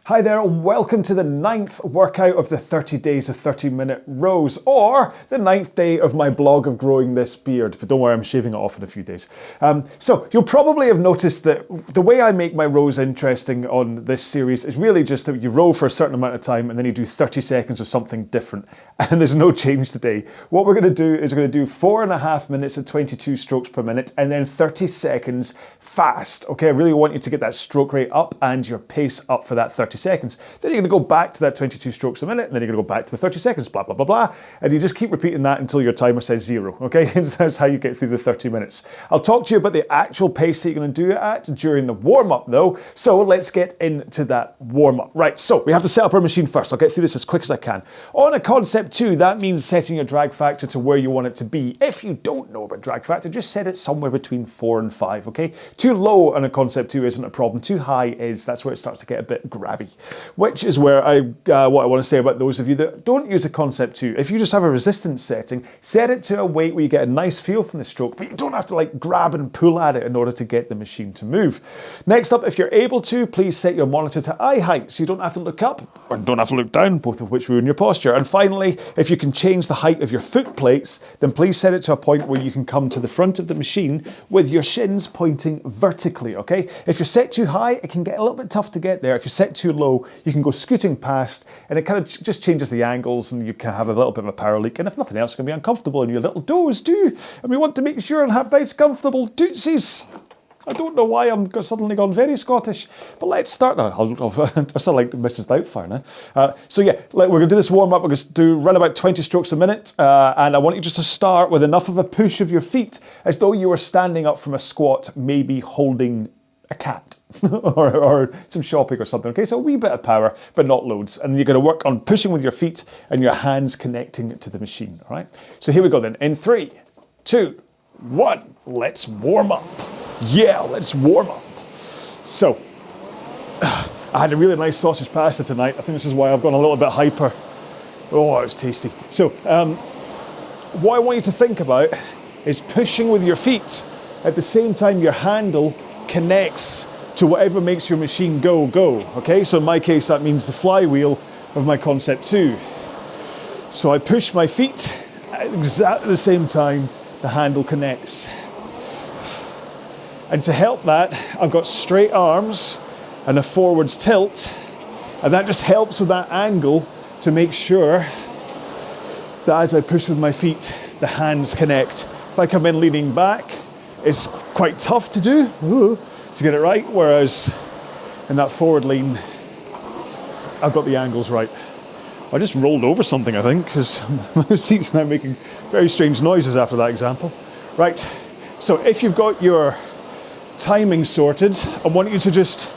Hi there, welcome to the 9th workout of the 30 days of 30-minute rows, or the 9th day of my blog of growing this beard, but don't worry, I'm shaving it off in a few days. So you'll probably have noticed that the way I make my rows interesting on this series is really just that you row for a certain amount of time and then you do 30 seconds of something different, and there's no change today. What we're going to do is we're going to do 4.5 minutes at 22 strokes per minute and then 30 seconds fast. Okay, I really want you to get that stroke rate up and your pace up for that 30 seconds. Then you're going to go back to that 22 strokes a minute, and then you're going to go back to the 30 seconds, blah, blah, blah, blah. And you just keep repeating that until your timer says 0, okay? That's how you get through the 30 minutes. I'll talk to you about the actual pace that you're going to do it at during the warm-up though. So let's get into that warm-up. Right, so we have to set up our machine first. I'll get through this as quick as I can. On a concept 2, that means setting your drag factor to where you want it to be. If you don't know about drag factor, just set it somewhere between 4 and 5, okay? Too low on a concept 2 isn't a problem. Too high is, that's where it starts to get a bit grabby. Which is where what I want to say about those of you that don't use a concept 2. If you just have a resistance setting, set it to a weight where you get a nice feel from the stroke, but you don't have to like grab and pull at it in order to get the machine to move. Next up, if you're able to, please set your monitor to eye height so you don't have to look up or don't have to look down, both of which ruin your posture. And finally, if you can change the height of your foot plates, then please set it to a point where you can come to the front of the machine with your shins pointing vertically, okay? If you're set too high, it can get a little bit tough to get there. If you're set too low, you can go scooting past, and it kind of just changes the angles, and you can have a little bit of a power leak, and if nothing else, it's going to be uncomfortable in your little toes too, and we want to make sure and have nice comfortable tootsies. I don't know why I'm suddenly gone very Scottish, but let's start now. I sound like Mrs. Doubtfire now. So yeah, we're going to do this warm-up. We're going to run about 20 strokes a minute, and I want you just to start with enough of a push of your feet, as though you were standing up from a squat, maybe holding a cat or some shopping or something, okay? So a wee bit of power, but not loads. And you're going to work on pushing with your feet and your hands connecting to the machine, all right? So here we go then. In 3, 2, 1, let's warm up. Yeah, let's warm up. So, I had a really nice sausage pasta tonight. I think this is why I've gone a little bit hyper. Oh, it was tasty. So, what I want you to think about is pushing with your feet at the same time your handle connects to whatever makes your machine go, okay? So in my case, that means the flywheel of my concept 2. So I push my feet at exactly the same time the handle connects. And to help that, I've got straight arms and a forwards tilt, and that just helps with that angle to make sure that as I push with my feet, the hands connect. If I come in leaning back, it's quite tough to do, to get it right, whereas in that forward lean, I've got the angles right. I just rolled over something, I think, because my seat's now making very strange noises after that example. Right, so if you've got your timing sorted, I want you to just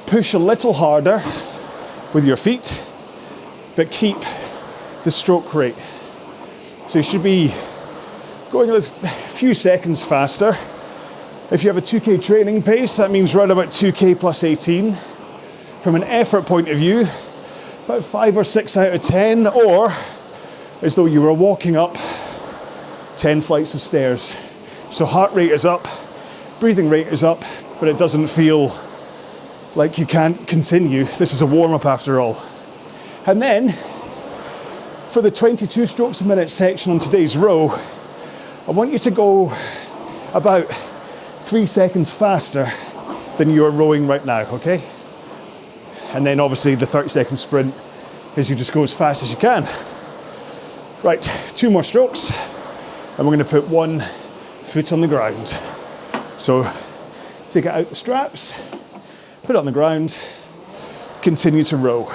push a little harder with your feet, but keep the stroke rate. So you should be going a few seconds faster. If you have a 2K training pace, that means around about 2K plus 18. From an effort point of view, about 5 or 6 out of 10, or as though you were walking up 10 flights of stairs. So heart rate is up, breathing rate is up, but it doesn't feel like you can't continue. This is a warm-up after all. And then, for the 22 strokes a minute section on today's row, I want you to go about 3 seconds faster than you are rowing right now, okay? And then obviously the 30-second sprint is you just go as fast as you can. Right, 2 more strokes, and we're going to put 1 foot on the ground. So take it out the straps, put it on the ground, continue to row.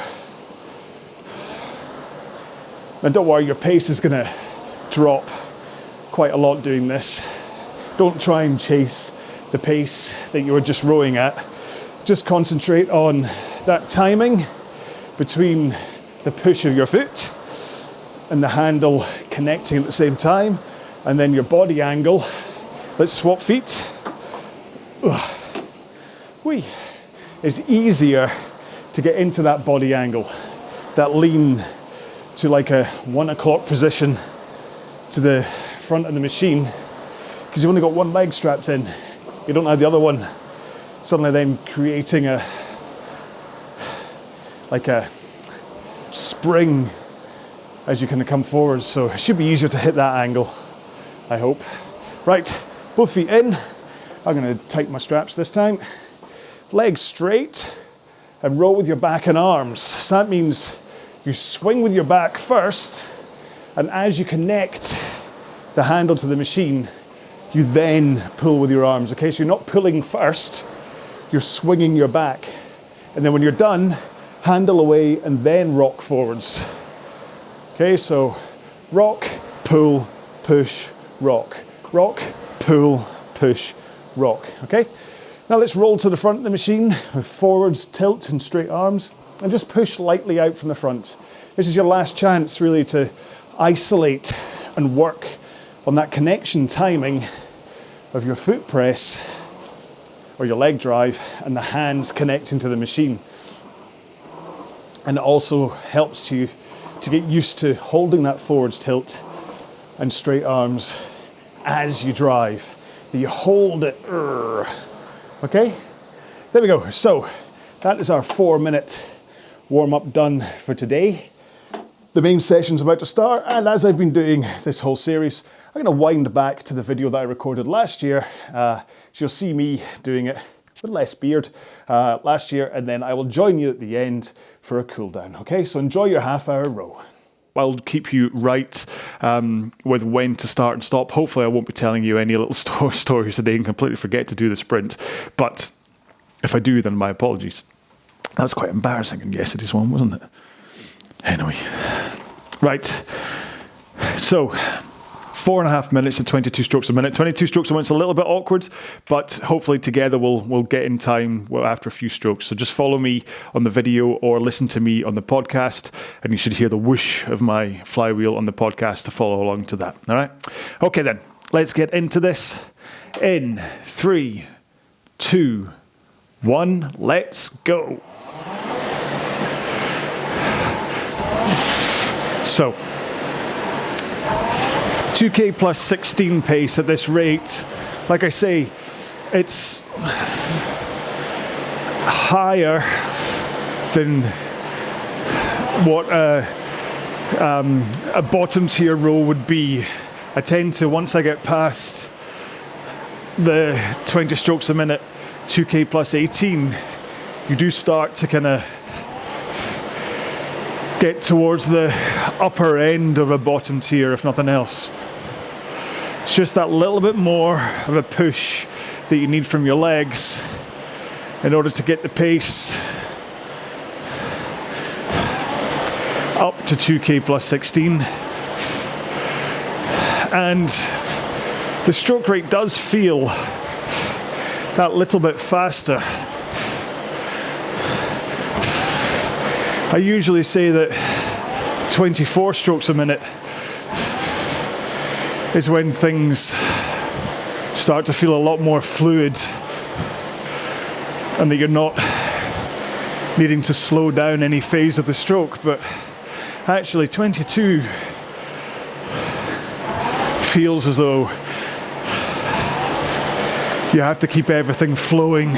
And don't worry, your pace is going to drop quite a lot doing this. Don't try and chase the pace that you were just rowing at. Just concentrate on that timing between the push of your foot and the handle connecting at the same time, and then your body angle. Let's swap feet. It's easier to get into that body angle, that lean to like a 1 o'clock position to the front of the machine, because you've only got one leg strapped in. You don't have the other one suddenly then creating a like a spring as you kind of come forward, so it should be easier to hit that angle, I hope. Right, both feet in. I'm going to tighten my straps this time. Legs straight and row with your back and arms. So that means you swing with your back first, and as you connect the handle to the machine, you then pull with your arms. Okay, so you're not pulling first, you're swinging your back. And then when you're done, handle away and then rock forwards. Okay, so rock, pull, push, rock. Rock, pull, push, rock. Okay, now let's roll to the front of the machine with forwards, tilt and straight arms, and just push lightly out from the front. This is your last chance really to isolate and work on that connection timing of your foot press or your leg drive and the hands connecting to the machine. And it also helps you to get used to holding that forwards tilt and straight arms as you drive. That you hold it. Okay? There we go. So that is our 4-minute warm-up done for today. The main session's about to start, and as I've been doing this whole series, I'm going to wind back to the video that I recorded last year. So you'll see me doing it with less beard last year, and then I will join you at the end for a cool down. Okay, so enjoy your half-hour row. I'll keep you right with when to start and stop. Hopefully I won't be telling you any little stories today and completely forget to do the sprint. But if I do, then my apologies. That's quite embarrassing in yesterday's one, wasn't it? Anyway, right. So 4.5 minutes and 22 strokes a minute. 22 strokes a minute's a little bit awkward, but hopefully together we'll get in time after a few strokes. So just follow me on the video or listen to me on the podcast, and you should hear the whoosh of my flywheel on the podcast to follow along to that. All right? Okay then, let's get into this. In 3, 2, 1, let's go. So 2K plus 16 pace at this rate. Like I say, it's higher than what a bottom tier row would be. I tend to, once I get past the 20 strokes a minute, 2K plus 18, you do start to kind of get towards the upper end of a bottom tier, if nothing else. It's just that little bit more of a push that you need from your legs in order to get the pace up to 2K plus 16. And the stroke rate does feel that little bit faster. I usually say that 24 strokes a minute is when things start to feel a lot more fluid and that you're not needing to slow down any phase of the stroke. But actually 22 feels as though you have to keep everything flowing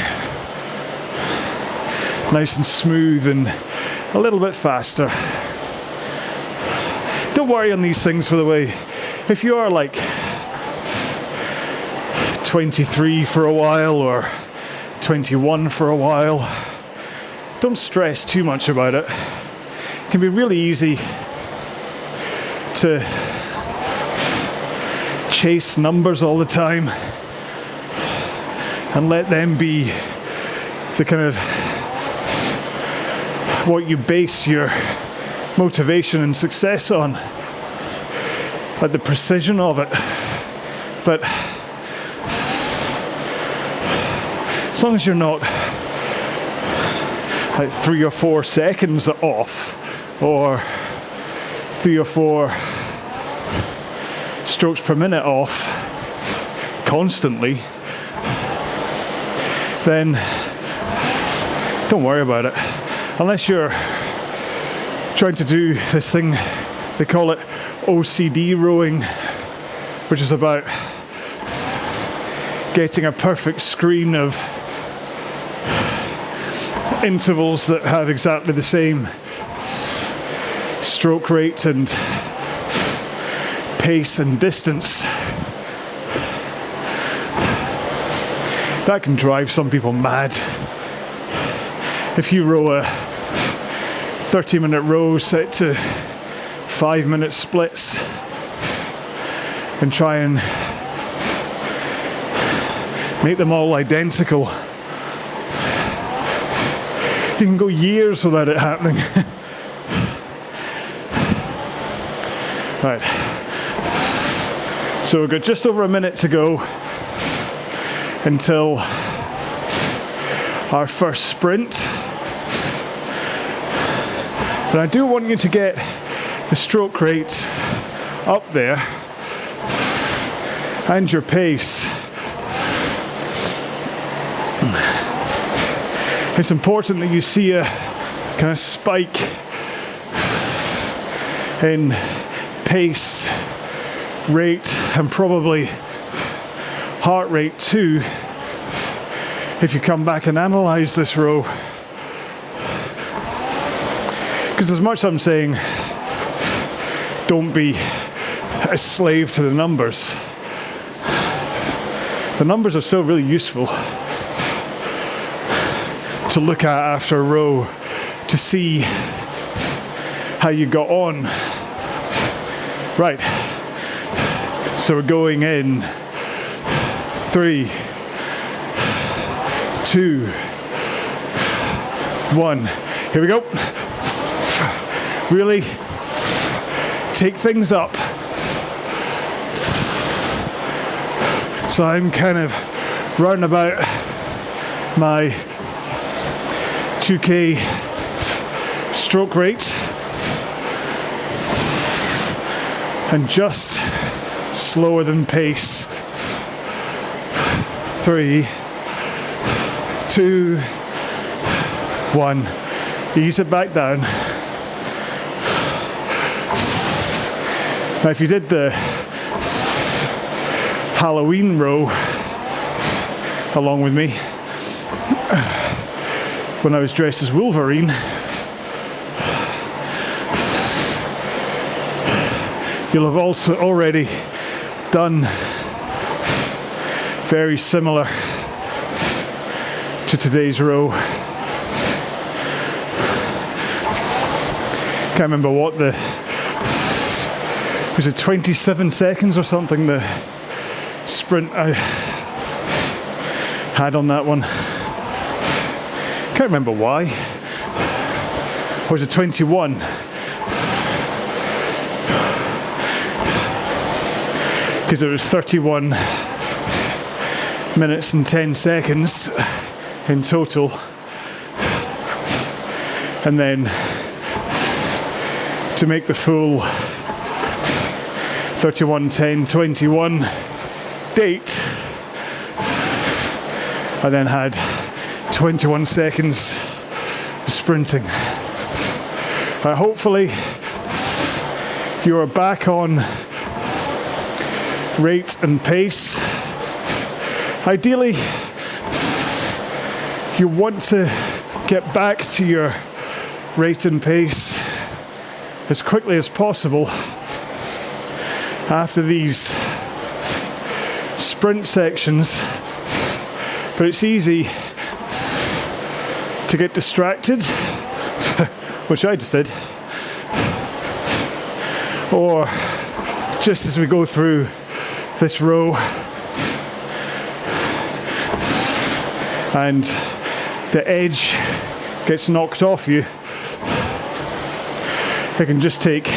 nice and smooth and a little bit faster. Don't worry on these things, by the way. If you are like 23 for a while or 21 for a while, don't stress too much about it. It can be really easy to chase numbers all the time and let them be the kind of what you base your motivation and success on, like the precision of it. But as long as you're not like 3 or 4 seconds off or 3 or 4 strokes per minute off constantly, then don't worry about it. Unless you're trying to do this thing, they call it OCD rowing, which is about getting a perfect screen of intervals that have exactly the same stroke rate and pace and distance. That can drive some people mad. If you row a 30-minute row set to 5-minute splits and try and make them all identical, you can go years without it happening. Right, so we've got just over a minute to go until our first sprint. But I do want you to get the stroke rate up there and your pace. It's important that you see a kind of spike in pace, rate, and probably heart rate too, if you come back and analyze this row. Because as much as I'm saying, don't be a slave to the numbers, the numbers are still really useful to look at after a row to see how you got on. Right, so we're going in 3, 2, 1. Here we go. Really take things up. So I'm kind of round about my 2K stroke rate and just slower than pace. 3, 2, 1. Ease it back down. Now if you did the Halloween row along with me when I was dressed as Wolverine, you'll have also already done very similar to today's row. Can't remember what was it 27 seconds or something, the sprint I had on that one. Can't remember why. Or was it 21? Because it was 31 minutes and 10 seconds in total. And then to make the full 31:10:21 date, I then had 21 seconds of sprinting. Hopefully you are back on rate and pace. Ideally, you want to get back to your rate and pace as quickly as possible after these sprint sections, but it's easy to get distracted, which I just did, or just as we go through this row and the edge gets knocked off you, it can just take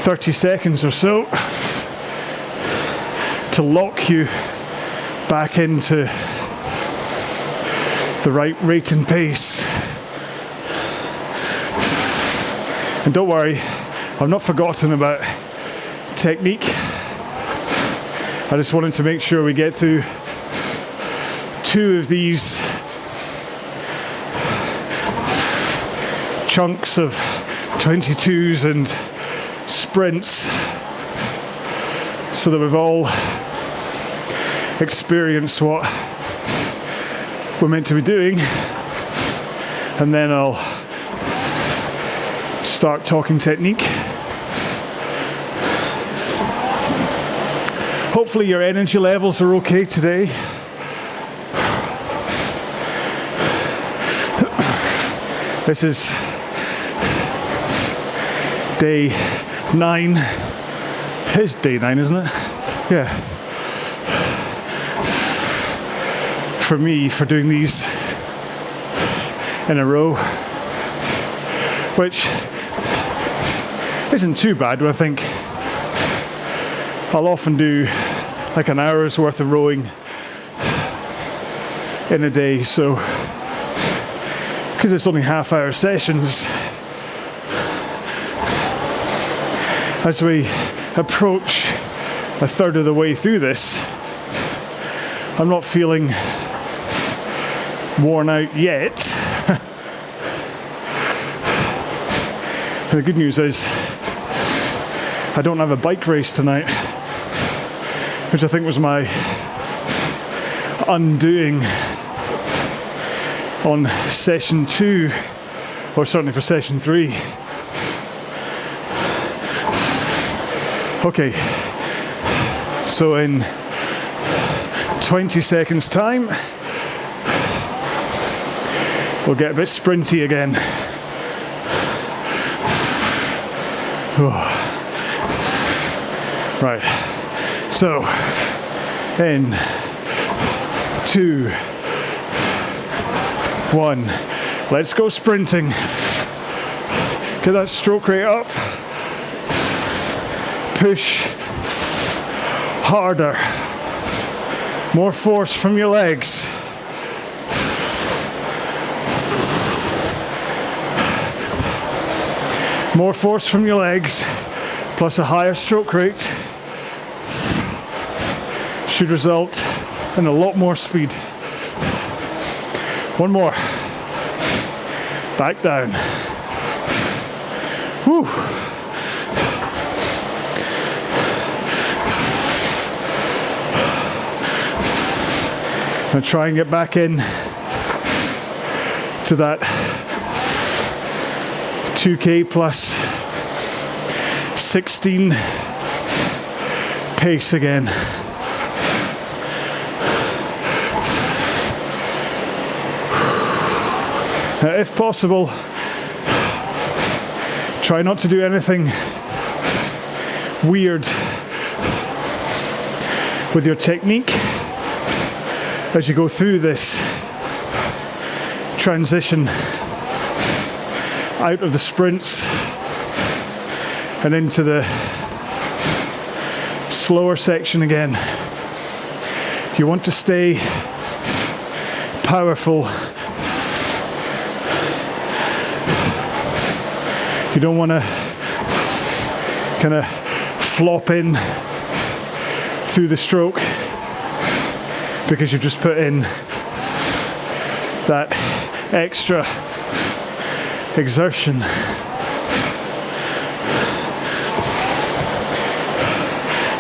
30 seconds or so to lock you back into the right rate and pace. And don't worry, I've not forgotten about technique. I just wanted to make sure we get through 2 of these chunks of 22s and sprints so that we've all experienced what we're meant to be doing and then I'll start talking technique. Hopefully your energy levels are okay today. This is day 9. It is day 9, isn't it? Yeah. For me, for doing these in a row, which isn't too bad. I think I'll often do like an hour's worth of rowing in a day, so because it's only half-hour sessions, as we approach a third of the way through this, I'm not feeling worn out yet. The good news is I don't have a bike race tonight, which I think was my undoing on session 2, or certainly for session 3. Okay, so in 20 seconds time, we'll get a bit sprinty again. Right, so in 2, 1, let's go sprinting. Get that stroke rate up. Push harder. More force from your legs. More force from your legs, plus a higher stroke rate, should result in a lot more speed. One more. Back down. Whew. Now try and get back in to that 2K plus 16 pace again. Now, if possible, try not to do anything weird with your technique as you go through this transition out of the sprints and into the slower section again. You want to stay powerful. You don't want to kind of flop in through the stroke because you've just put in that extra exertion.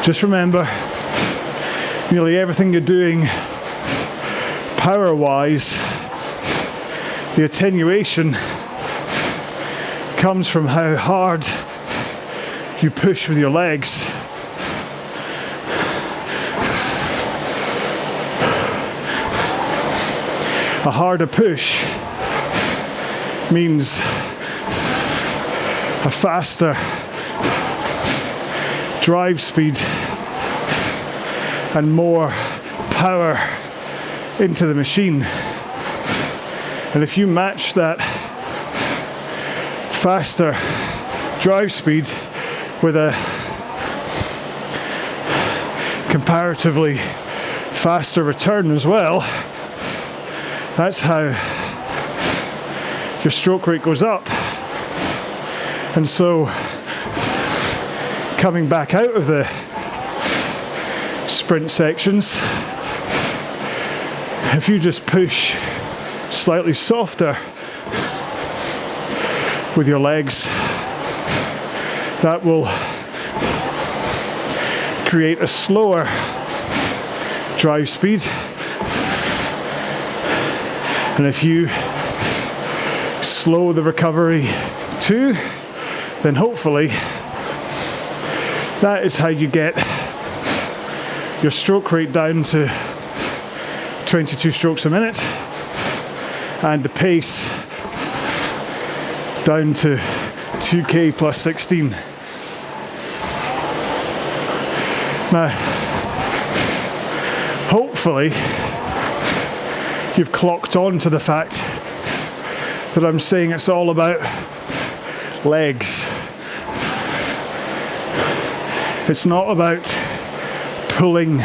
Just remember, nearly everything you're doing power-wise, the attenuation comes from how hard you push with your legs. A harder push means a faster drive speed and more power into the machine. And if you match that faster drive speed with a comparatively faster return as well, that's how your stroke rate goes up. And so coming back out of the sprint sections, if you just push slightly softer with your legs, that will create a slower drive speed. And if you slow the recovery too, then hopefully that is how you get your stroke rate down to 22 strokes a minute and the pace down to 2k plus 16. Now, hopefully you've clocked on to the fact that I'm saying it's all about legs. It's not about pulling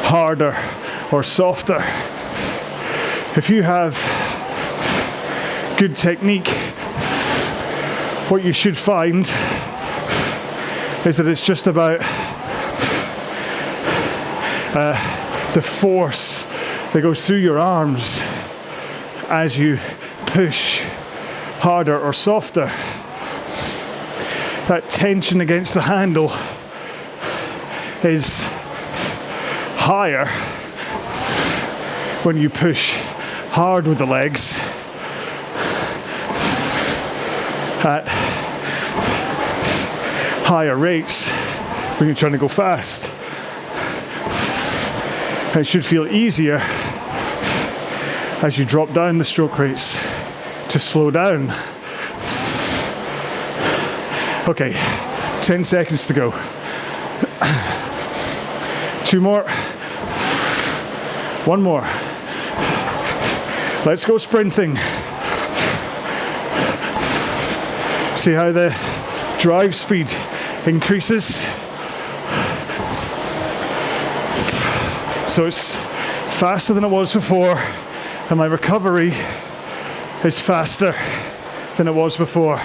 harder or softer. If you have good technique, what you should find is that it's just about the force that goes through your arms as you push harder or softer. That tension against the handle is higher when you push hard with the legs at higher rates when you're trying to go fast. It should feel easier as you drop down the stroke rates to slow down. Okay, 10 seconds to go. 2 more. 1 more. Let's go sprinting. See how the drive speed increases. So it's faster than it was before, and my recovery is faster than it was before.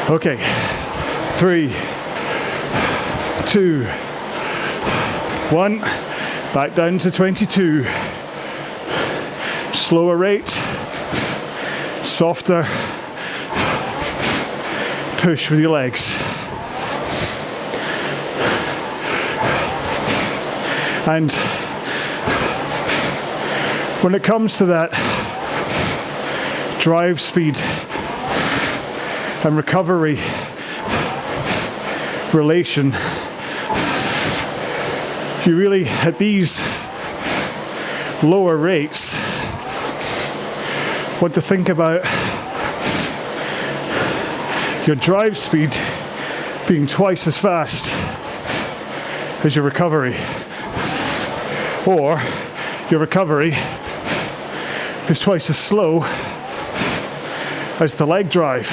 Okay, 3, 2, 1, back down to 22. Slower rate, softer push with your legs. And when it comes to that drive speed and recovery relation, you really, at these lower rates, want to think about your drive speed being twice as fast as your recovery, or your recovery is twice as slow as the leg drive.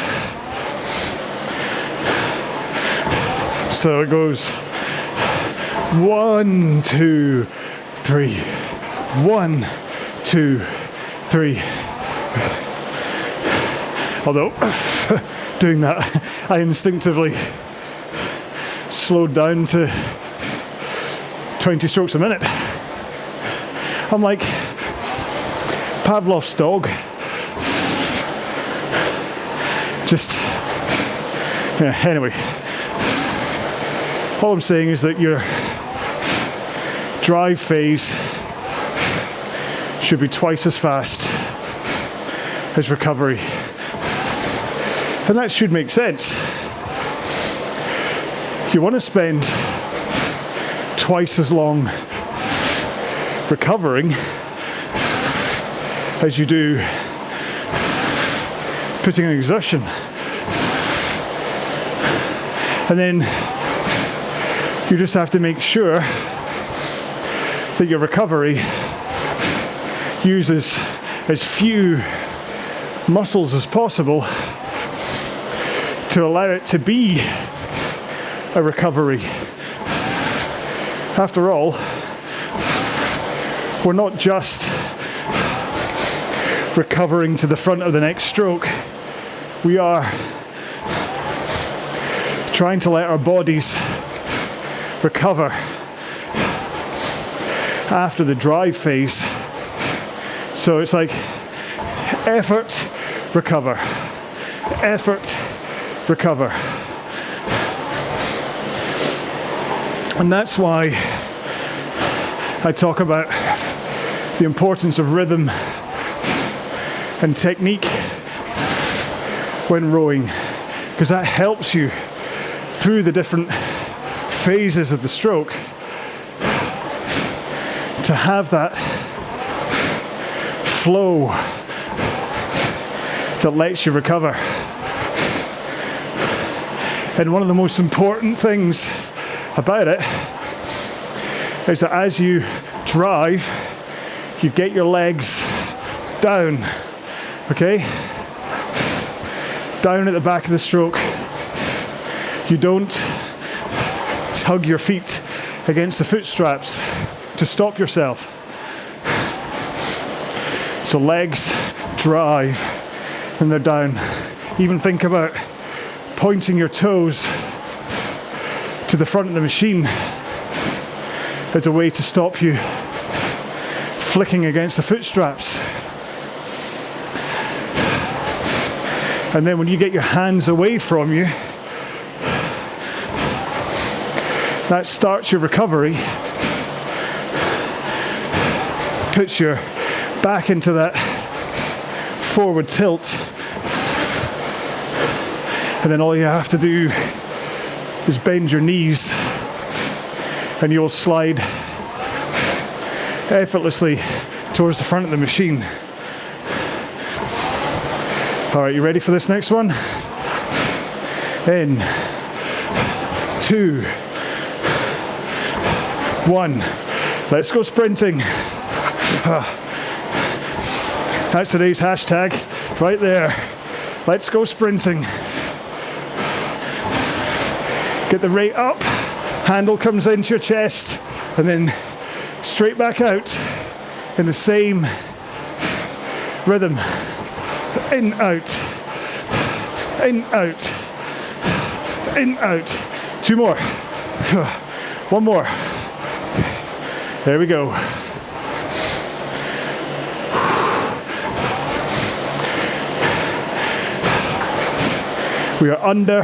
So it goes 1, 2, 3, 1, 2, 3. Although doing that, I instinctively slowed down to 20 strokes a minute. I'm like Pavlov's dog. Just, yeah, anyway. All I'm saying is that your drive phase should be twice as fast as recovery. And that should make sense. You want to spend twice as long recovering as you do putting in exertion. And then you just have to make sure that your recovery uses as few muscles as possible to allow it to be a recovery. After all, we're not just recovering to the front of the next stroke. We are trying to let our bodies recover after the drive phase. So it's like effort, recover, effort, recover. And that's why I talk about the importance of rhythm and technique when rowing, because that helps you through the different phases of the stroke to have that flow that lets you recover. And one of the most important things about it is that as you drive, you get your legs down, okay? Down at the back of the stroke. You don't tug your feet against the foot straps to stop yourself. So legs drive and they're down. Even think about pointing your toes to the front of the machine as a way to stop you flicking against the foot straps. And then when you get your hands away from you, that starts your recovery, puts your back into that forward tilt, and then all you have to do is bend your knees and you'll slide effortlessly towards the front of the machine. All right, you ready for this next one? In 2, 1. Let's go sprinting. That's today's hashtag right there. Let's go sprinting. Get the rate up, handle comes into your chest, and then straight back out in the same rhythm. In, out, in, out, in, out. 2 more. 1 more. There we go. We are under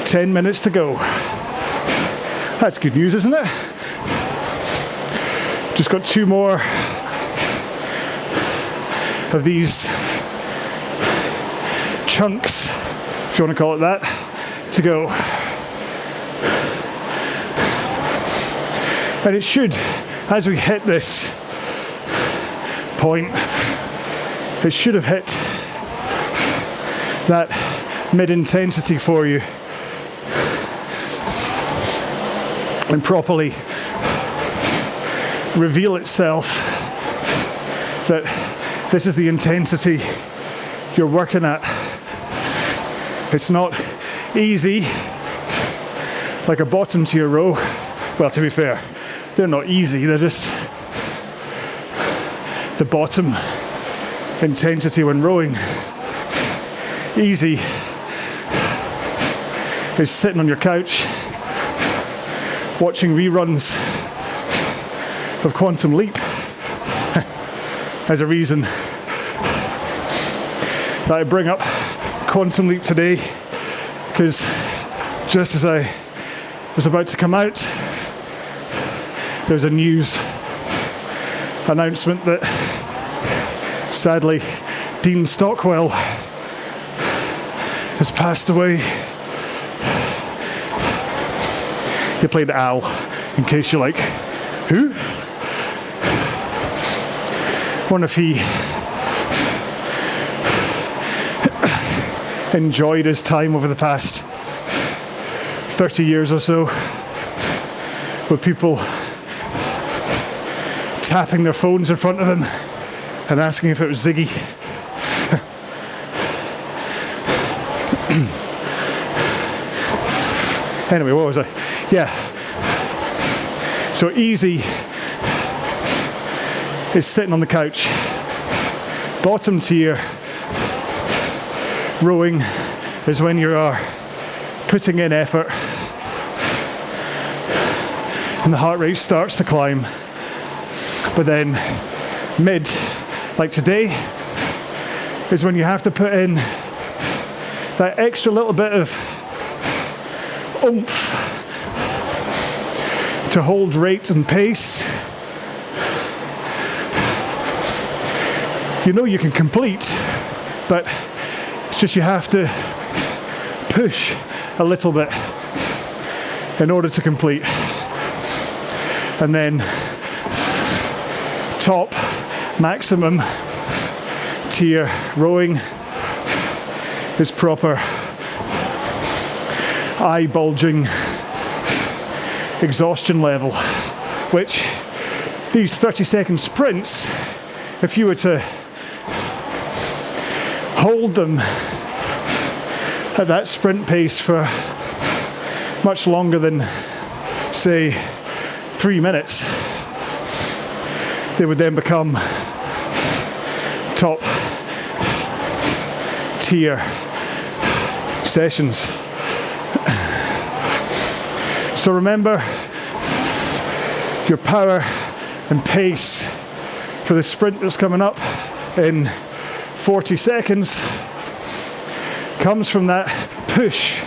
10 minutes to go. That's good news, isn't it? Just got 2 more of these chunks, if you want to call it that, to go. And it should, as we hit this point, it should have hit that mid-intensity for you and properly reveal itself that this is the intensity you're working at. It's not easy like a bottom to your row. Well, to be fair, they're not easy, they're just the bottom intensity when rowing. Easy is sitting on your couch watching reruns of Quantum Leap. There's a reason that I bring up Quantum Leap today, because just as I was about to come out, there's a news announcement that sadly Dean Stockwell has passed away. He played Al, in case you're like, who? Wonder if he enjoyed his time over the past 30 years or so with people tapping their phones in front of him and asking if it was Ziggy. Anyway, what was I? Yeah. So easy is sitting on the couch. Bottom tier rowing is when you are putting in effort and the heart rate starts to climb. But then mid, like today, is when you have to put in that extra little bit of oomph to hold rate and pace You know you can complete, but it's just you have to push a little bit in order to complete. And then top maximum tier rowing is proper eye bulging exhaustion level, which these 30-second sprints, if you were to hold them at that sprint pace for much longer than, say, 3 minutes, they would then become top tier sessions. So remember, your power and pace for the sprint that's coming up in 40 seconds comes from that push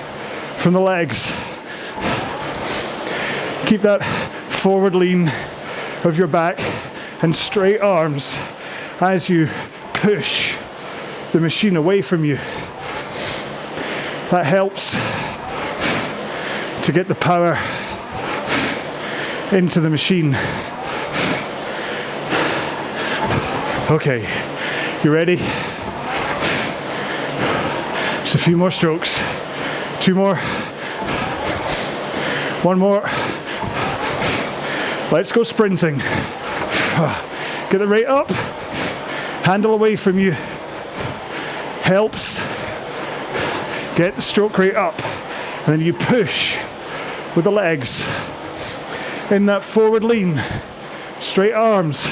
from the legs. Keep that forward lean of your back and straight arms as you push the machine away from you. That helps to get the power into the machine. Okay, you ready? Just a few more strokes. 2 more. 1 more. Let's go sprinting. Get the rate up. Handle away from you. Helps get the stroke rate up. And then you push with the legs in that forward lean, straight arms.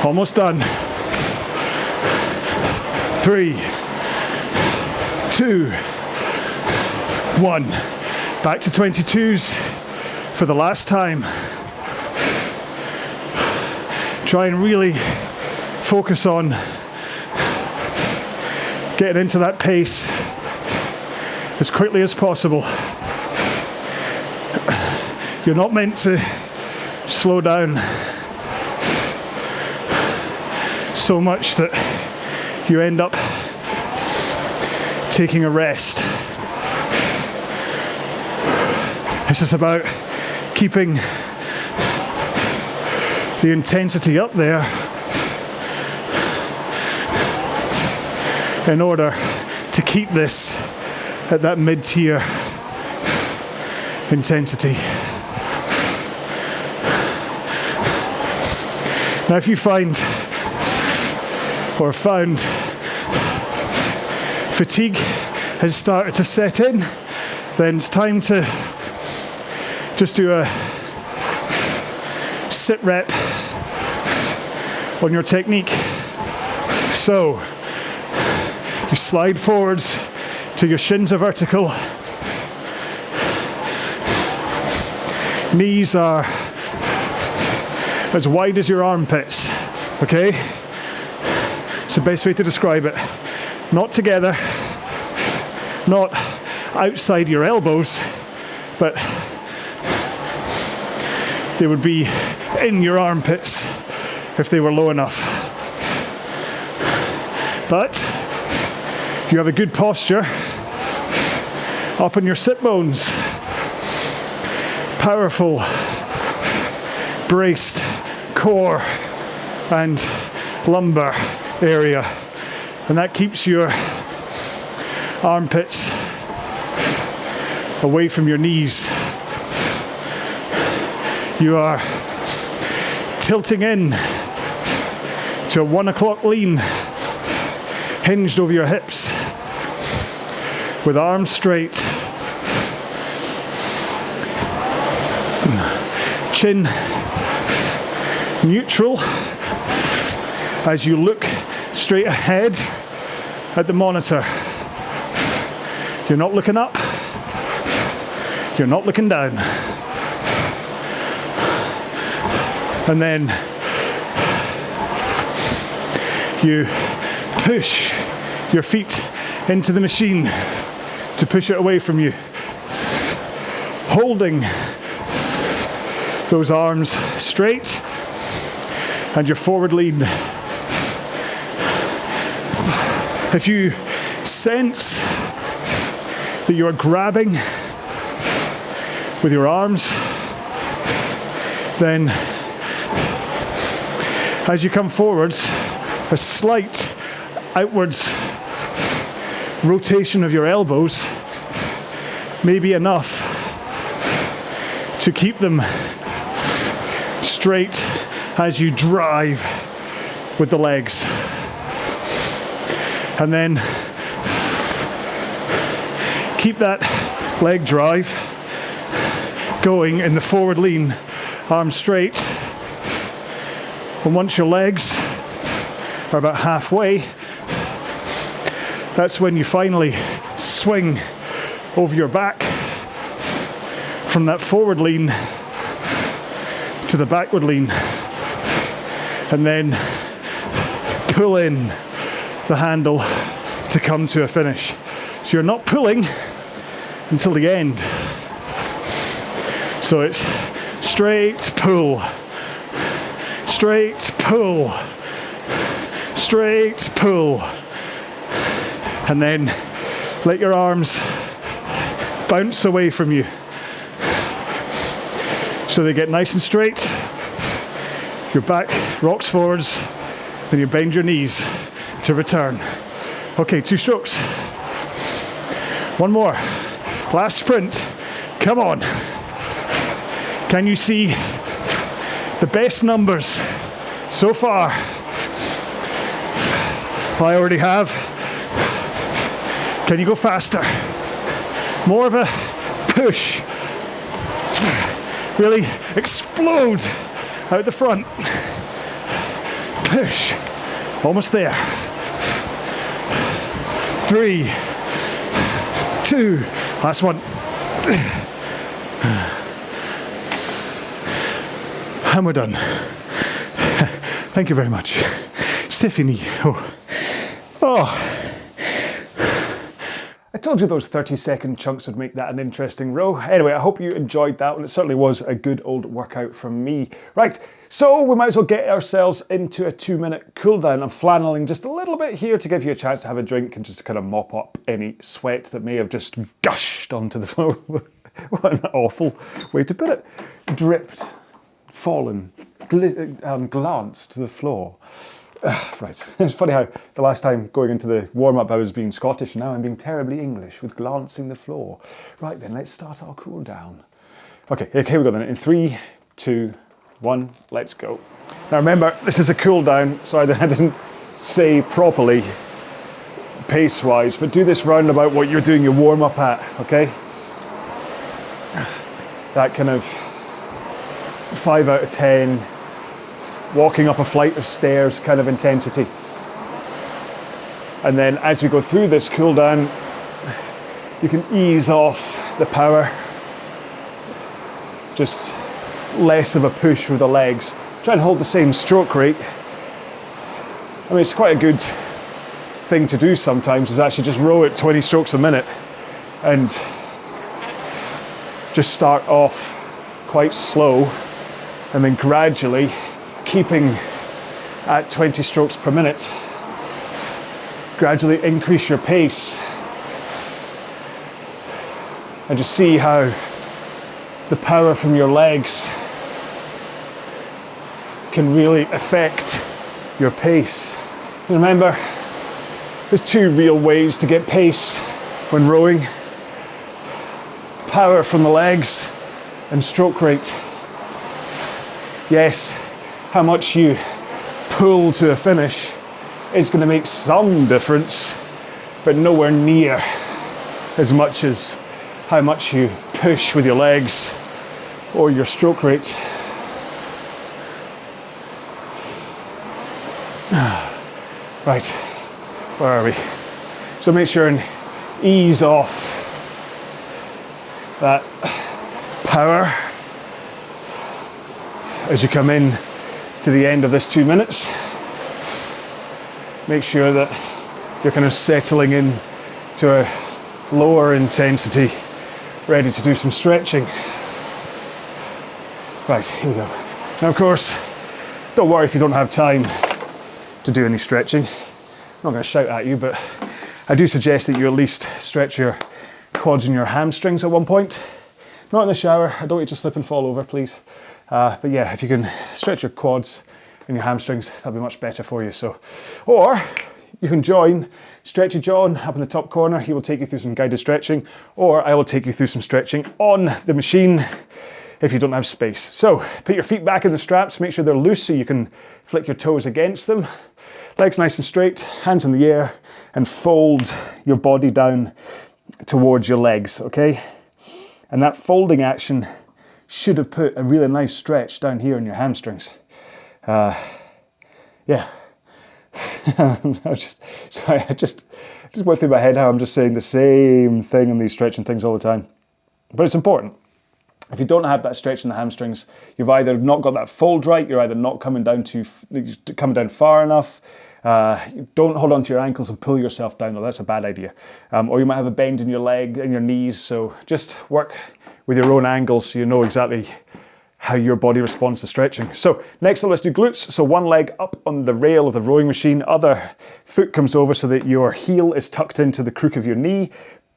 Almost done. 3, 2, 1. Back to 22s for the last time. Try and really focus on getting into that pace as quickly as possible. You're not meant to slow down so much that you end up taking a rest. It's just about keeping the intensity up there in order to keep this at that mid-tier intensity. Now if you find or found fatigue has started to set in, then it's time to just do a sit rep on your technique. So you slide forwards till your shins are vertical. Knees are as wide as your armpits, okay? It's the best way to describe it. Not together, not outside your elbows, but they would be in your armpits if they were low enough. But you have a good posture up on your sit bones. Powerful, braced core and lumbar area. And that keeps your armpits away from your knees. You are tilting in to a 1 o'clock lean, hinged over your hips, with arms straight, chin neutral as you look straight ahead at the monitor. You're not looking up, you're not looking down. And then you push your feet into the machine to push it away from you, holding those arms straight and your forward lean. If you sense that you are grabbing with your arms, then as you come forwards, a slight outwards rotation of your elbows may be enough to keep them straight as you drive with the legs. And then keep that leg drive going in the forward lean, arms straight. And once your legs are about halfway, that's when you finally swing over your back from that forward lean to the backward lean, and then pull in the handle to come to a finish. So you're not pulling until the end. So it's straight pull, straight pull, straight pull, and then let your arms bounce away from you so they get nice and straight. Your back rocks forwards, then you bend your knees to return. Okay, 2 strokes. One more. Last sprint. Come on. Can you see the best numbers so far? I already have. Can you go faster? More of a push. Really explode out the front. Push. Almost there. 3, 2, last one. And we're done. Thank you very much. C'est fini. Oh. I told you those 30-second chunks would make that an interesting row. Anyway, I hope you enjoyed that one. It certainly was a good old workout from me. Right, so we might as well get ourselves into a 2-minute cool down. I'm flanneling just a little bit here to give you a chance to have a drink and just to kind of mop up any sweat that may have just gushed onto the floor. What an awful way to put it. Dripped, fallen, glanced to the floor. Right, it's funny how the last time going into the warm-up I was being Scottish, and now I'm being terribly English with glancing the floor. Right then, let's start our cool down. Okay, here we go then. In 3, 2, 1, let's go. Now remember, this is a cool down, so I didn't say properly pace-wise, but do this round about what you're doing your warm-up at, okay? That kind of 5 out of 10, walking up a flight of stairs kind of intensity. And then as we go through this cool down, you can ease off the power, just less of a push with the legs. Try and hold the same stroke rate. I mean, it's quite a good thing to do sometimes, is actually just row at 20 strokes a minute and just start off quite slow and then gradually keeping at 20 strokes per minute, gradually increase your pace and just see how the power from your legs can really affect your pace. Remember, there's 2 real ways to get pace when rowing: power from the legs and stroke rate. Yes, how much you pull to a finish is going to make some difference, but nowhere near as much as how much you push with your legs or your stroke rate. Right, where are we? So make sure and ease off that power as you come in to the end of this 2 minutes. Make sure that you're kind of settling in to a lower intensity, ready to do some stretching. Right, here we go. Now of course, don't worry if you don't have time to do any stretching. I'm not going to shout at you, but I do suggest that you at least stretch your quads and your hamstrings at one point. Not in the shower, I don't want you to slip and fall over, please. But yeah, if you can stretch your quads and your hamstrings, that'll be much better for you. So, or you can join Stretchy John up in the top corner. He will take you through some guided stretching, or I will take you through some stretching on the machine if you don't have space. So put your feet back in the straps, make sure they're loose so you can flick your toes against them. Legs nice and straight, hands in the air, and fold your body down towards your legs, okay? And that folding action should have put a really nice stretch down here in your hamstrings. Yeah. I just went through my head how I'm just saying the same thing in these stretching things all the time. But it's important. If you don't have that stretch in the hamstrings, you've either not got that fold right, you're either not coming down far enough. Don't hold onto your ankles and pull yourself down. No, that's a bad idea. Or you might have a bend in your leg and your knees. So just work with your own angles so you know exactly how your body responds to stretching. So next up, let's do glutes. So one leg up on the rail of the rowing machine, other foot comes over so that your heel is tucked into the crook of your knee.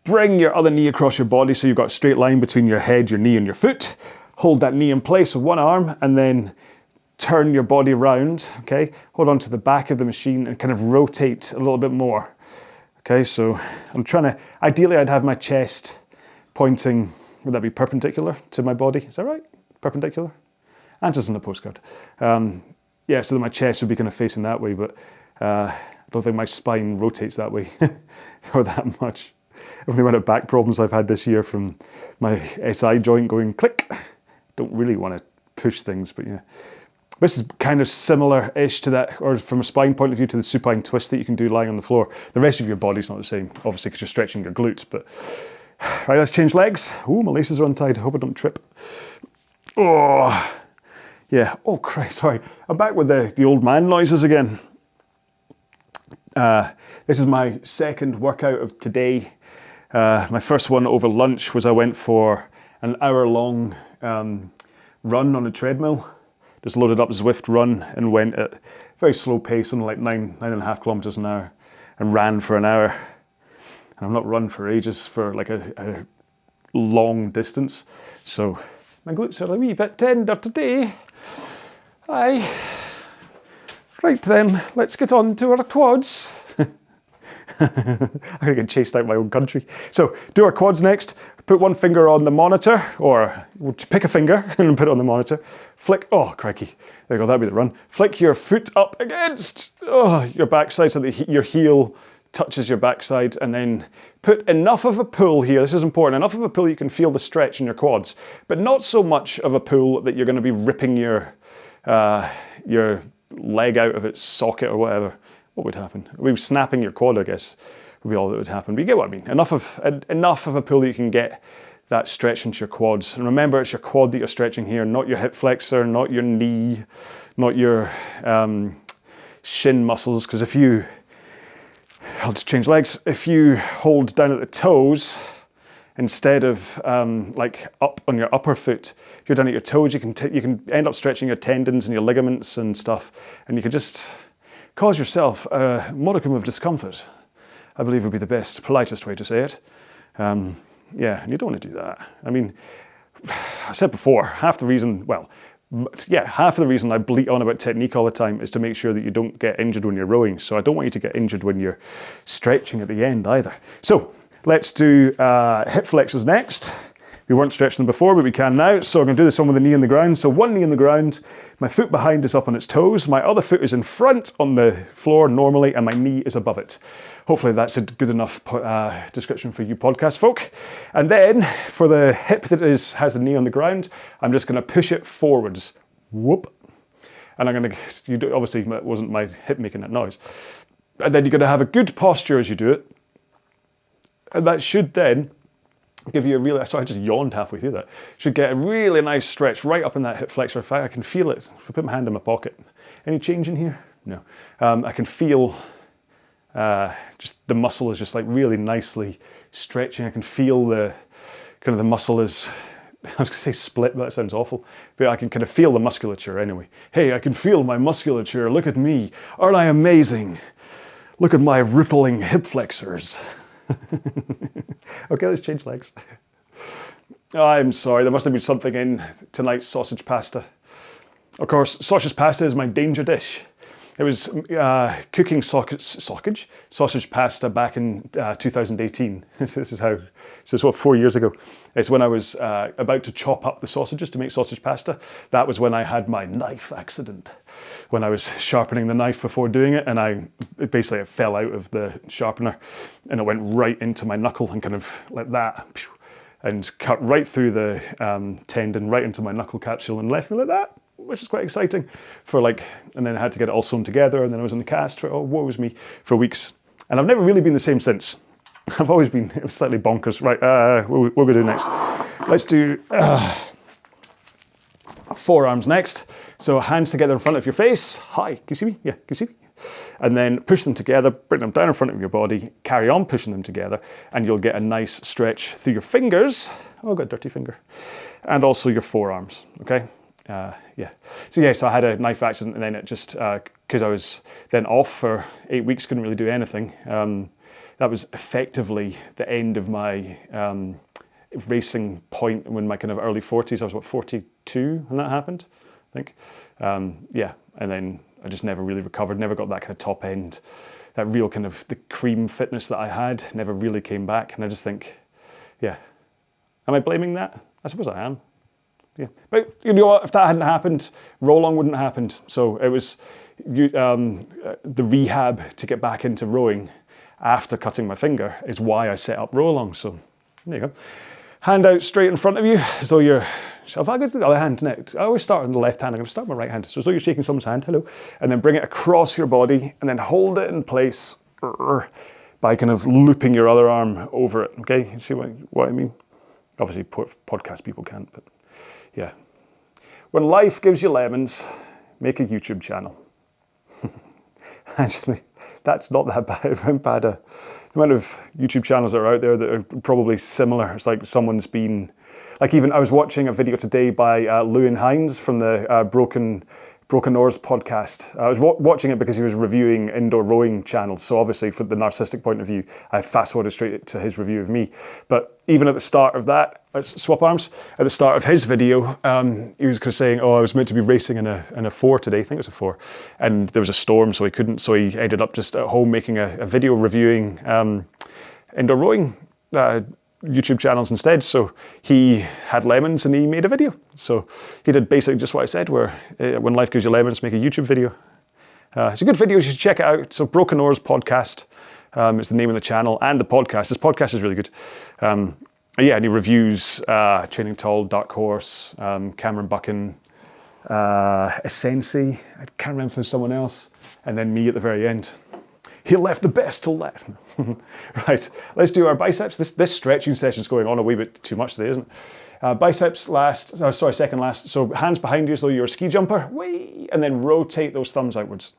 Bring your other knee across your body so you've got a straight line between your head, your knee, and your foot. Hold that knee in place with one arm and then turn your body around, okay? Hold on to the back of the machine and kind of rotate a little bit more. Okay, so I'm trying to, ideally I'd have my chest pointing, would that be perpendicular to my body? Is that right? Perpendicular? Answers in the postcard. Yeah, so that my chest would be kind of facing that way, but I don't think my spine rotates that way or that much. The amount of back problems I've had this year from my SI joint going click. Don't really want to push things, but yeah. This is kind of similar-ish to that, or from a spine point of view, to the supine twist that you can do lying on the floor. The rest of your body's not the same, obviously, because you're stretching your glutes, but... Right, let's change legs. Oh, my laces are untied. I hope I don't trip. Oh, yeah. Oh, Christ, sorry. I'm back with the old man noises again. This is my second workout of today. My first one over lunch was I went for an hour-long run on a treadmill. Just loaded up Zwift Run and went at a very slow pace on like 9.5 kilometers an hour and ran for an hour. And I've not run for ages for like a long distance. So my glutes are a wee bit tender today. Aye. Right then, let's get on to our quads. I'm gonna get chased out of my own country. So do our quads next. Put one finger on the monitor, or pick a finger and put it on the monitor. Flick, oh crikey, there you go, that'd be the run. Flick your foot up against your backside so that your heel touches your backside, and then put enough of a pull here, this is important, enough of a pull you can feel the stretch in your quads, but not so much of a pull that you're gonna be ripping your leg out of its socket or whatever. What would happen? We'd be snapping your quad, I guess, would be all that would happen. But you get what I mean. Enough of a pull that you can get that stretch into your quads. And remember, it's your quad that you're stretching here, not your hip flexor, not your knee, not your shin muscles. Because if you, I'll just change legs. If you hold down at the toes, instead of like up on your upper foot, if you're down at your toes, you can end up stretching your tendons and your ligaments and stuff. And you can just cause yourself a modicum of discomfort, I believe would be the best, politest way to say it. Yeah, and you don't want to do that. I mean, I said before, half the reason I bleat on about technique all the time is to make sure that you don't get injured when you're rowing. So I don't want you to get injured when you're stretching at the end either. So let's do hip flexors next. We weren't stretching them before, but we can now. So I'm gonna do this one with the knee on the ground. So one knee on the ground, my foot behind is up on its toes, my other foot is in front on the floor normally, and my knee is above it. Hopefully that's a good enough description for you podcast folk. And then for the hip that has the knee on the ground, I'm just gonna push it forwards. Whoop. And obviously it wasn't my hip making that noise. And then you're gonna have a good posture as you do it. And that should then give you a really, sorry, I just yawned halfway through that. Should get a really nice stretch right up in that hip flexor. In fact, I can feel it. If I put my hand in my pocket. Any change in here? No. I can feel just the muscle is just like really nicely stretching. I can feel the muscle is I was going to say split, but that sounds awful. But I can kind of feel the musculature anyway. Hey, I can feel my musculature. Look at me. Aren't I amazing? Look at my rippling hip flexors. Okay, let's change legs. I'm sorry, there must have been something in tonight's sausage pasta. Of course, sausage pasta is my danger dish. It was cooking sausage pasta back in 2018. This is what, 4 years ago. It's when I was about to chop up the sausages to make sausage pasta. That was when I had my knife accident. When I was sharpening the knife before doing it, and it fell out of the sharpener, and it went right into my knuckle and kind of like that, and cut right through the tendon, right into my knuckle capsule, and left me like that, which is quite exciting. And then I had to get it all sewn together, and then I was in the cast for, woe was me, for weeks. And I've never really been the same since. I've always been slightly bonkers. Right, what we're going to do next? Let's do forearms next. So hands together in front of your face. Hi, can you see me? Yeah, can you see me? And then push them together, bring them down in front of your body, carry on pushing them together, and you'll get a nice stretch through your fingers. Oh, I've got a dirty finger. And also your forearms, okay? Yeah. So I had a knife accident, and then it just, because I was then off for 8 weeks, couldn't really do anything. That was effectively the end of my racing point when my kind of early 40s. I was, 42 when that happened, I think. Yeah, and then I just never really recovered, never got that kind of top end, that real kind of the cream fitness that I had, never really came back. And I just think, yeah, am I blaming that? I suppose I am. Yeah, but you know what? If that hadn't happened, RowAlong wouldn't have happened. So it was the rehab to get back into rowing after cutting my finger is why I set up RowAlong. So there you go. Hand out straight in front of you, as though you're. If I go to the other hand next, I always start on the left hand. I'm going to start with my right hand, so as though you're shaking someone's hand. Hello, and then bring it across your body, and then hold it in place by kind of looping your other arm over it. Okay, you see what I mean? Obviously, podcast people can't, but. Yeah. When life gives you lemons, make a YouTube channel. Actually, that's not that bad. The amount of YouTube channels that are out there that are probably similar. It's like someone's been, like even I was watching a video today by Lewin Hines from the Broken Oars podcast. I was watching it because he was reviewing indoor rowing channels. So obviously from the narcissistic point of view, I fast forwarded straight to his review of me. But even at the start of that, swap arms, at the start of his video, he was saying, oh, I was meant to be racing in a 4 today. I think it was a 4. And there was a storm, so he couldn't. So he ended up just at home making a video reviewing indoor rowing YouTube channels instead. So he had lemons and he made a video. So he did basically just what I said, where when life gives you lemons, make a YouTube video. It's a good video, you should check it out. So Broken Oars Podcast is the name of the channel and the podcast. This podcast is really good. Yeah, and he reviews Training Tall, Dark Horse, Cameron Buchan, Essensi, I can't remember if there's someone else, and then me at the very end. He left the best till last. Right, let's do our biceps. This stretching session is going on a wee bit too much today, isn't it? Biceps second last. So hands behind you as though you're a ski jumper. Whee! And then rotate those thumbs outwards.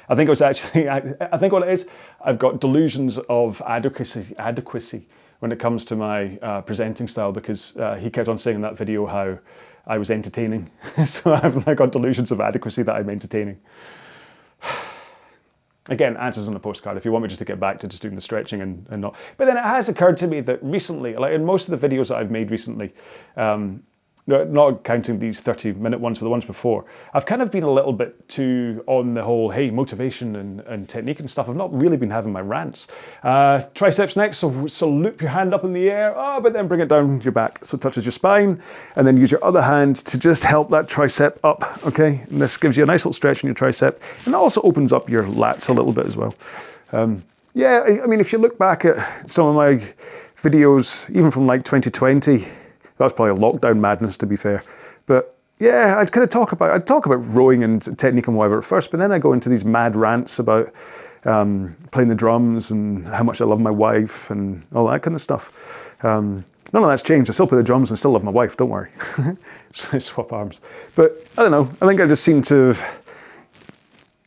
I think it was actually, I think what it is, I've got delusions of adequacy when it comes to my presenting style, because he kept on saying in that video how I was entertaining. So I've now got delusions of adequacy that I'm entertaining. Again, answers on the postcard if you want me just to get back to just doing the stretching and not. But then it has occurred to me that recently, like in most of the videos that I've made recently, not counting these 30-minute ones, but the ones before, I've kind of been a little bit too on the whole, hey, motivation and technique and stuff. I've not really been having my rants. Triceps next, so loop your hand up in the air, but then bring it down your back so it touches your spine, and then use your other hand to just help that tricep up, okay? And this gives you a nice little stretch in your tricep, and it also opens up your lats a little bit as well. Yeah, I mean, if you look back at some of my videos, even from like 2020, that was probably a lockdown madness, to be fair. But yeah, I'd talk about rowing and technique and whatever at first, but then I go into these mad rants about playing the drums and how much I love my wife and all that kind of stuff. None of that's changed. I still play the drums and still love my wife, don't worry. So I swap arms. But I don't know, I think I just seem to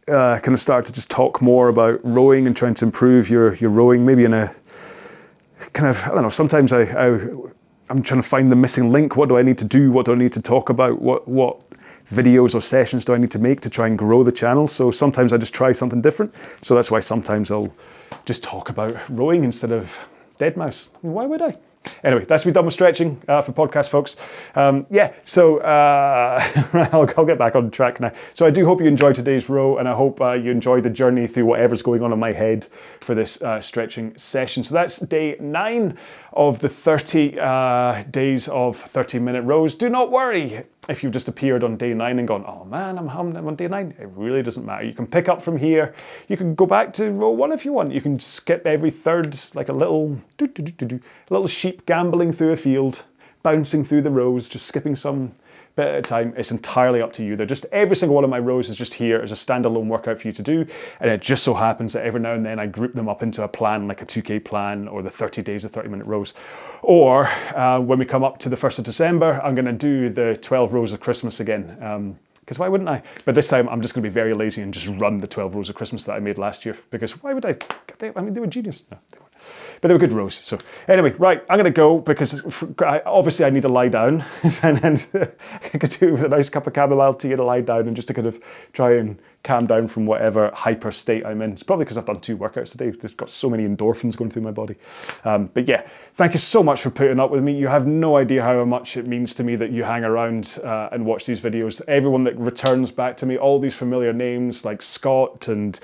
kind of start to just talk more about rowing and trying to improve your rowing, maybe in a kind of, I don't know, sometimes I I'm trying to find the missing link. What do I need to do? What do I need to talk about? What videos or sessions do I need to make to try and grow the channel? So sometimes I just try something different. So that's why sometimes I'll just talk about rowing instead of dead mouse. Why would I? Anyway, that's me done with stretching for podcast, folks. So I'll get back on track now. So I do hope you enjoyed today's row, and I hope you enjoyed the journey through whatever's going on in my head for this stretching session. So that's day 9 of the 30 days of 30-minute rows. Do not worry if you've just appeared on day 9 and gone, oh man, I'm on day 9. It really doesn't matter. You can pick up from here. You can go back to row 1 if you want. You can skip every third, like a little sheep gambling through a field, bouncing through the rows, just skipping some bit at a time. It's entirely up to you. They're just, every single one of my rows is just here as a standalone workout for you to do. And it just so happens that every now and then I group them up into a plan, like a 2K plan or the 30 days of 30-minute rows. Or when we come up to the 1st of December, I'm going to do the 12 rows of Christmas again. Because why wouldn't I? But this time I'm just going to be very lazy and just run the 12 rows of Christmas that I made last year. Because why would I? I mean, they were genius. No, they weren't. But they were good rows. So anyway, right, I'm going to go because obviously I need to lie down. and I could do with a nice cup of chamomile tea and a lie down and just to kind of try and calm down from whatever hyper state I'm in. It's probably because I've done 2 workouts today. There's got so many endorphins going through my body. But yeah, thank you so much for putting up with me. You have no idea how much it means to me that you hang around and watch these videos. Everyone that returns back to me, all these familiar names like Scott and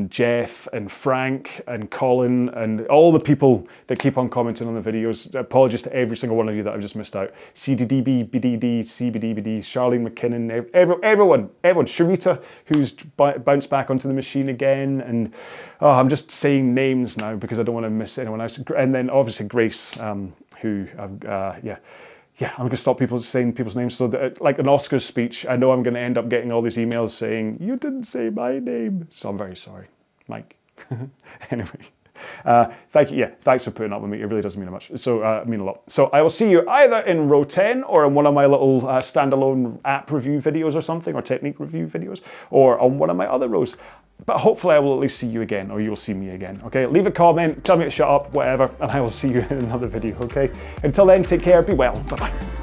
Jeff and Frank and Colin and all the people that keep on commenting on the videos. Apologies to every single one of you that I've just missed out. CDDB, BDD, CBDBD, Charlene McKinnon, everyone, Sharita, who's bounced back onto the machine again. And I'm just saying names now because I don't want to miss anyone else. And then obviously Grace, who, I'm going to stop people saying people's names. So that, like an Oscars speech, I know I'm going to end up getting all these emails saying, you didn't say my name. So I'm very sorry, Mike. Anyway. Thank you. Yeah, thanks for putting up with me. It really does mean much. So mean a lot. So I will see you either in row 10 or in one of my little standalone app review videos or something, or technique review videos, or on one of my other rows. But hopefully I will at least see you again, or you will see me again. Okay, leave a comment, tell me to shut up, whatever, and I will see you in another video. Okay, until then, take care, be well, bye bye.